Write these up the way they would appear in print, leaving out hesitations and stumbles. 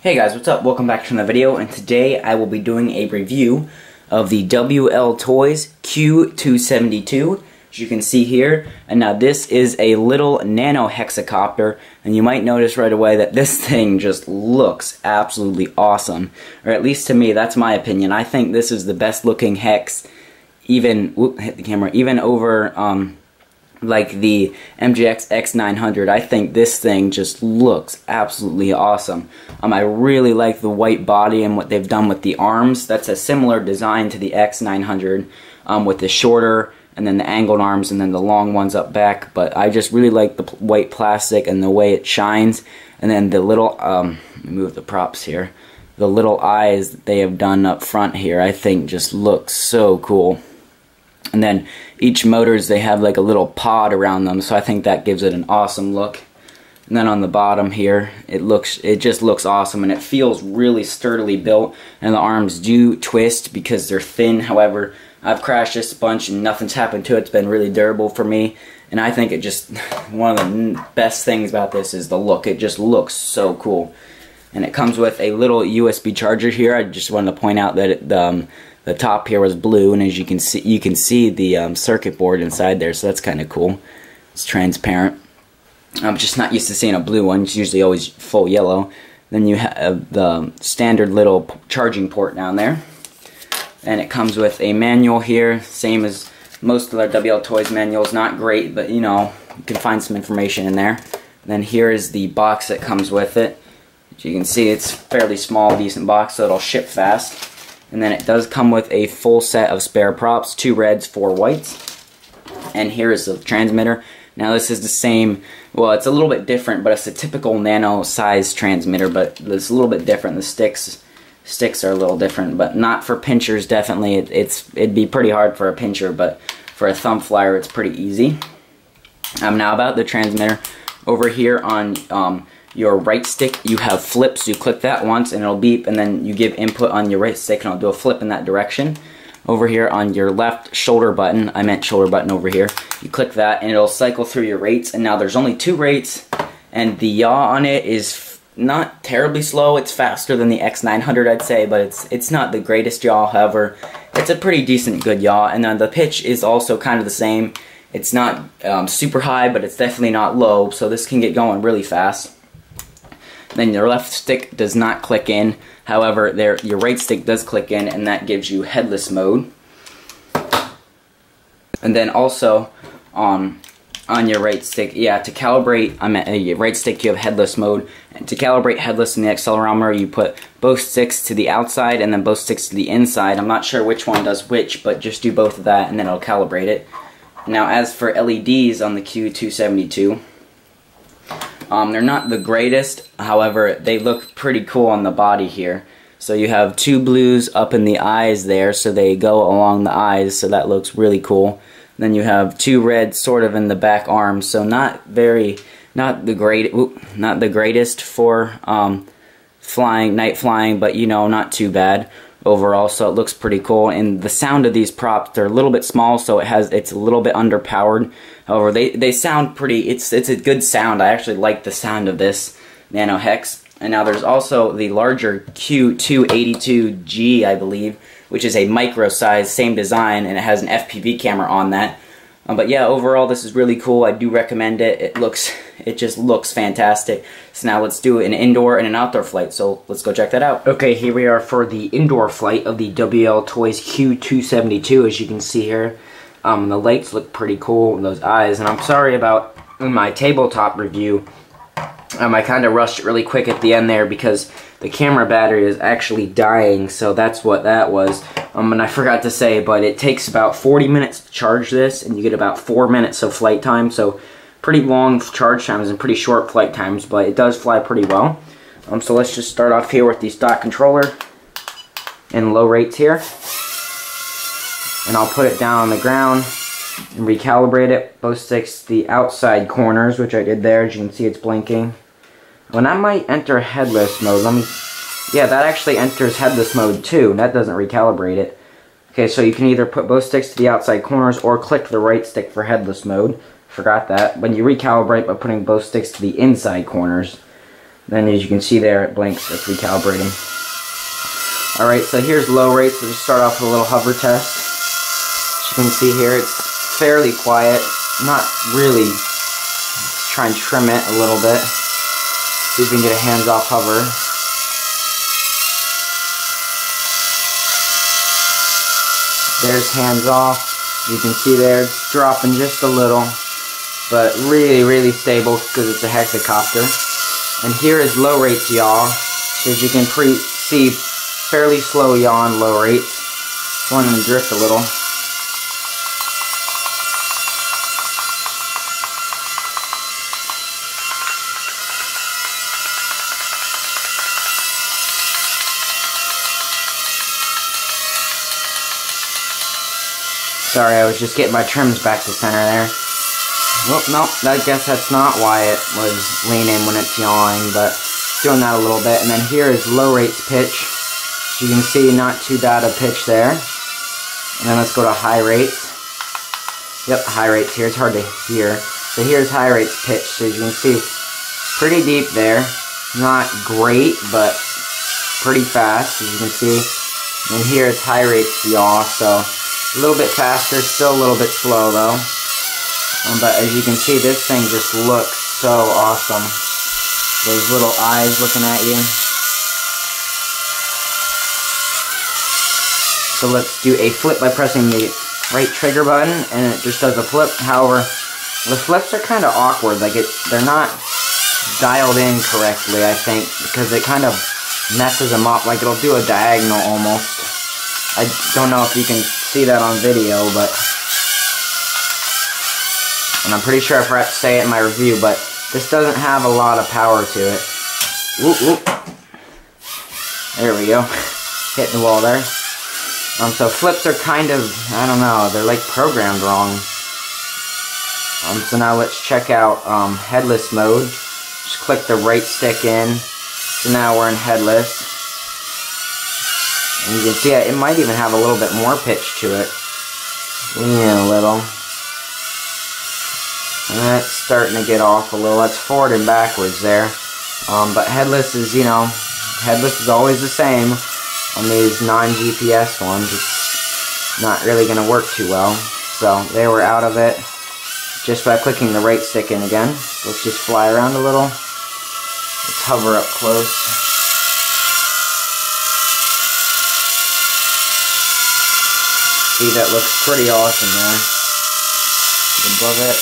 Hey guys, what's up? Welcome back to another video, and today I will be doing a review of the WL Toys Q272, as you can see here. And now this is a little nano hexacopter, and you might notice right away that this thing just looks absolutely awesome. Or at least to me, that's my opinion. I think this is the best looking hex, even, hit the camera, even over, like the MGX X900. I think this thing just looks absolutely awesome. I really like the white body and what they've done with the arms. That's a similar design to the X900 with the shorter and then the angled arms and then the long ones up back. But I just really like the white plastic and the way it shines. And then the little, let me move the props here. The little eyes that they have done up front here, I think just looks so cool. And then each motors, they have like a little pod around them, so I think that gives it an awesome look. And then on the bottom here, it just looks awesome, and it feels really sturdily built. And the arms do twist because they're thin. However, I've crashed this a bunch and nothing's happened to it. It's been really durable for me, and I think it just, one of the best things about this is the look. It just looks so cool. And it comes with a little USB charger here. I just wanted to point out that the top here was blue, and as you can see the circuit board inside there, so that's kind of cool. It's transparent. I'm just not used to seeing a blue one. It's usually always full yellow. Then you have the standard little charging port down there, and it comes with a manual here, same as most of our WL Toys manuals. Not great, but you know, you can find some information in there. And then here is the box that comes with it. As you can see, it's a fairly small, decent box, so it'll ship fast. And then it does come with a full set of spare props, 2 reds, 4 whites. And here is the transmitter. Now this is the same, well, it's a little bit different, but it's a typical nano size transmitter, but it's a little bit different. The sticks are a little different, but not for pinchers, definitely. It'd be pretty hard for a pincher, but for a thumb flyer, it's pretty easy. Now about the transmitter, over here on your right stick, you have flips. You click that once and it'll beep, and then you give input on your right stick and it'll do a flip in that direction. Over here on your left shoulder button, I meant shoulder button over here, you click that and it'll cycle through your rates. And now there's only 2 rates, and the yaw on it is not terribly slow. It's faster than the X900, I'd say, but it's not the greatest yaw. However, it's a pretty decent good yaw. And then the pitch is also kind of the same. It's not super high, but it's definitely not low, so this can get going really fast. Then your left stick does not click in. However, your right stick does click in, and that gives you headless mode. And then also on your right stick, yeah, to calibrate, your right stick, you have headless mode. And to calibrate headless in the accelerometer, you put both sticks to the outside and then both sticks to the inside. I'm not sure which one does which, but just do both of that and then it'll calibrate it. Now as for LEDs on the Q272, they're not the greatest, however, they look pretty cool on the body here. So you have 2 blues up in the eyes there, so they go along the eyes, so that looks really cool. Then you have 2 reds sort of in the back arms, so not the greatest for night flying, but you know, not too bad overall, so it looks pretty cool. And the sound of these props, they're a little bit small, so it's a little bit underpowered. However, they sound pretty, it's a good sound. I actually like the sound of this nano hex. And now there's also the larger Q272G, I believe, which is a micro size, same design, and it has an FPV camera on that. But yeah, overall this is really cool. I do recommend it. It just looks fantastic. So now let's do an indoor and an outdoor flight. So let's go check that out. Okay, here we are for the indoor flight of the WL Toys Q272. As you can see here, the lights look pretty cool in those eyes. And I'm sorry about my tabletop review. I kind of rushed it really quick at the end there because the camera battery is actually dying, so that's what that was. And I forgot to say, but it takes about 40 minutes to charge this, and you get about 4 minutes of flight time, so pretty long charge times and pretty short flight times, but it does fly pretty well. So let's just start off here with the stock controller and low rates here. And I'll put it down on the ground and recalibrate it. Both sticks to the outside corners, which I did there. As you can see, it's blinking. When I might enter headless mode, yeah, that actually enters headless mode too. That doesn't recalibrate it. Okay, so you can either put both sticks to the outside corners or click the right stick for headless mode. Forgot that. When you recalibrate by putting both sticks to the inside corners. Then as you can see there, it blinks. It's recalibrating. Alright, so here's low rates. So just start off with a little hover test. As you can see here, it's fairly quiet. Not really. Let's try and trim it a little bit. See if we can get a hands-off hover. There's hands-off. You can see there, it's dropping just a little. But really, really stable because it's a hexacopter. And here is low rates yaw. So as you can see, fairly slow yaw and low rates. Going to drift a little. Sorry, I was just getting my trims back to center there. Well, no, I guess that's not why it was leaning when it's yawing, but doing that a little bit. And then here is low rates pitch. You can see not too bad a pitch there. And then let's go to high rates. Yep, high rates here. It's hard to hear. So here's high rates pitch. So as you can see, pretty deep there. Not great, but pretty fast, as you can see. And here's high rates yaw, so a little bit faster, still a little bit slow though. But as you can see, this thing just looks so awesome. Those little eyes looking at you. So let's do a flip by pressing the right trigger button, and it just does a flip. However, the flips are kind of awkward. Like they're not dialed in correctly, I think, because it kind of messes them up. Like it'll do a diagonal almost. I don't know if you can see that on video, but and I'm pretty sure I forgot to say it in my review, but this doesn't have a lot of power to it. Whoop, whoop. There we go. Hitting the wall there. So flips are kind of, I don't know, they're like programmed wrong. So now let's check out headless mode. Just click the right stick in. So now we're in headless. And you can see it might even have a little bit more pitch to it. Yeah, a little. And that's starting to get off a little. That's forward and backwards there. But headless is, you know, headless is always the same on these non-GPS ones. It's not really going to work too well. So there, we're out of it just by clicking the right stick in again. Let's just fly around a little. Let's hover up close. See, that looks pretty awesome there. Above it.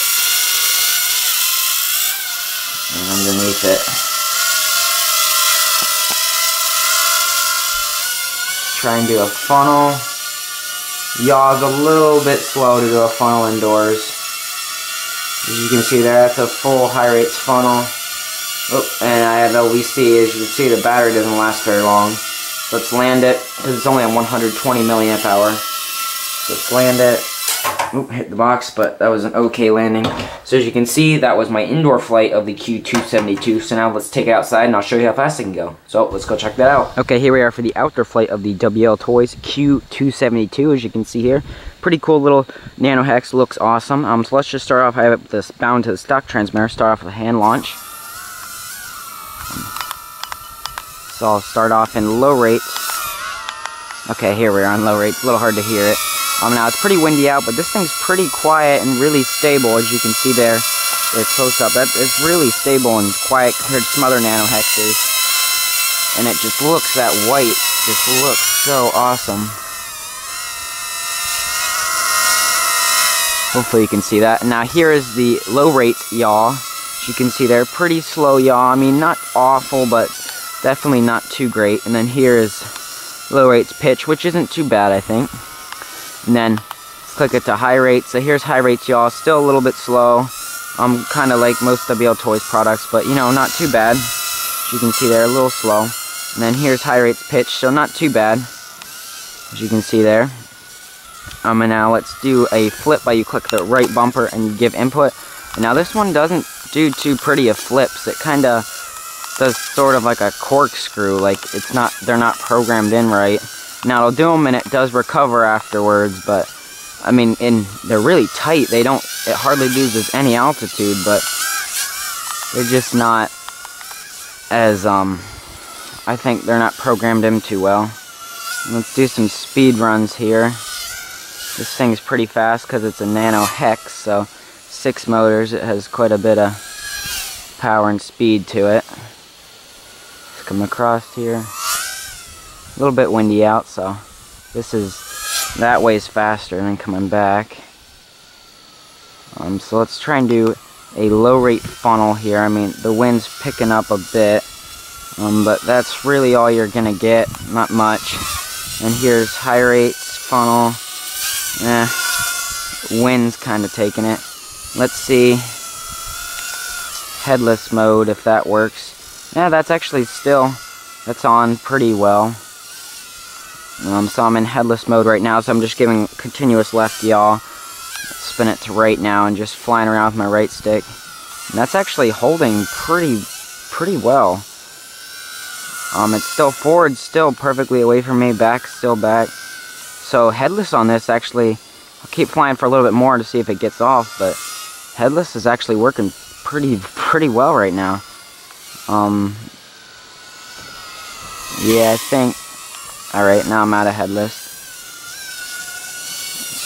And underneath it. Try and do a funnel. Yaw's a little bit slow to do a funnel indoors. As you can see there, that's a full high rates funnel. Oh, and I have LVC. As you can see, the battery doesn't last very long. Let's land it, because it's only on 120 milliamp hour. Let's land it. Oop, hit the box, but that was an okay landing. So as you can see, that was my indoor flight of the Q272. So now let's take it outside and I'll show you how fast it can go. So let's go check that out. Okay, here we are for the outdoor flight of the WL Toys Q272. As you can see here, pretty cool little nano hex. Looks awesome. So let's just start off. I have this bound to the stock transmitter. Start off with a hand launch. So I'll start off in low rates. Okay, here we are on low rates. A little hard to hear it. Now it's pretty windy out, but this thing's pretty quiet and really stable, as you can see there. It's close up. It's really stable and quiet compared to some other nano hexes. And it just looks, that white just looks so awesome. Hopefully you can see that. Now here is the low rate yaw. As you can see there, pretty slow yaw. I mean, not awful, but definitely not too great. And then here is low rates pitch, which isn't too bad, I think. And then click it to high rates. So here's high rates yaw, still a little bit slow. Kind of like most WL Toys products, but you know, not too bad. As you can see there, a little slow. And then here's high rates pitch, so not too bad, as you can see there. And now let's do a flip by you click the right bumper and you give input. And now this one doesn't do too pretty of flips. It kind of does sort of like a corkscrew, like they're not programmed in right. Now it'll do them and it does recover afterwards, but I mean, they're really tight. It hardly loses any altitude, but they're just not as I think they're not programmed in too well. Let's do some speed runs here. This thing's pretty fast because it's a nano hex, so 6 motors. It has quite a bit of power and speed to it. Let's come across here. A little bit windy out, so that way's faster than coming back. So let's try and do a low rate funnel here. I mean, the wind's picking up a bit, but that's really all you're gonna get, not much. And here's high rates funnel. Wind's kind of taking it. Let's see headless mode if that works. Yeah, that's actually that's on pretty well. So I'm in headless mode right now, so I'm just giving continuous left yaw. Spin it to right now and just flying around with my right stick. And that's actually holding pretty well. It's still forward, still perfectly away from me, back, still back. So headless on this actually, I'll keep flying for a little bit more to see if it gets off, but headless is actually working pretty well right now. Yeah, I think. Alright, now I'm out of headless.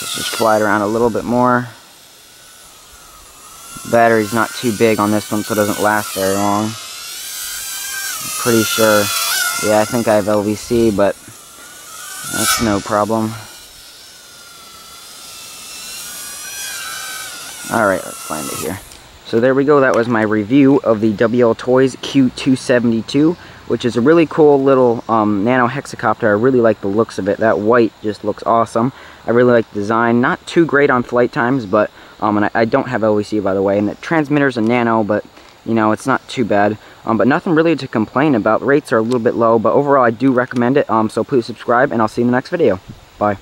Let's just fly it around a little bit more. Battery's not too big on this one, so it doesn't last very long. I'm pretty sure. Yeah, I think I have LVC, but that's no problem. Alright, let's land it here. So there we go, that was my review of the WL Toys Q272, which is a really cool little nano hexacopter. I really like the looks of it. That white just looks awesome. I really like the design. Not too great on flight times, but and I don't have LVC, by the way, and the transmitter's a nano, but you know, it's not too bad. But nothing really to complain about. The rates are a little bit low, but overall I do recommend it. So please subscribe, and I'll see you in the next video. Bye.